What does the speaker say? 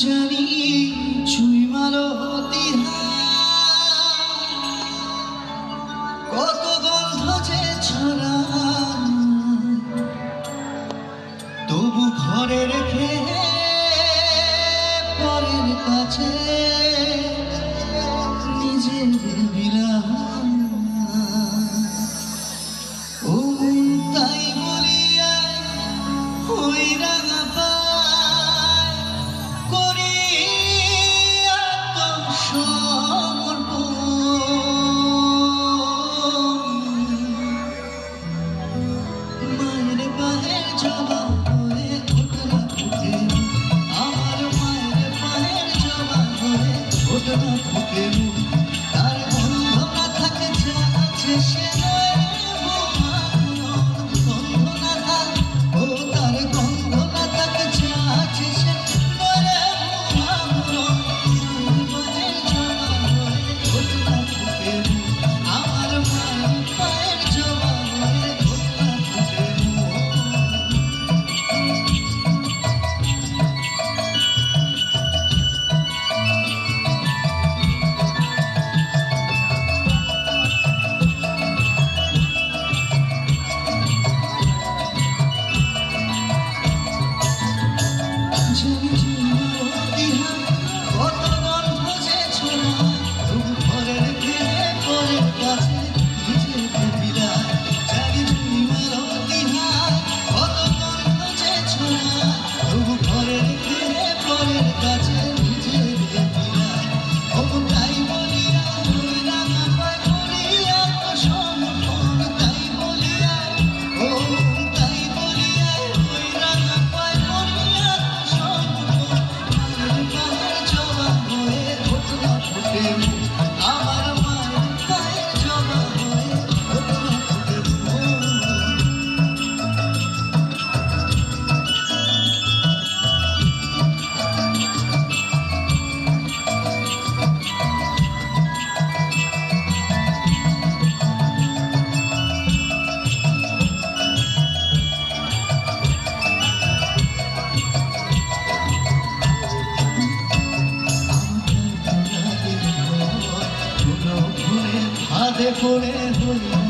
জানি ছুঁই মারো কত গন্ধ যে ছড়া, তবু ঘরে রেখে পরের কাছে নিজের বিলাম। ও তাই বলিয়া ওই রাঙা পায় করি মায়ের পায়ের জবা হয়ে ওঠনা ফুটে, আমার মায়ের পায়ের জবা হয়ে ওঠনা ফুটে। তার গন্ধ না থাকে যা আছে সে গন্ধ না থাক, ও তার গন্ধ না থাকে যা আছে সে করে হই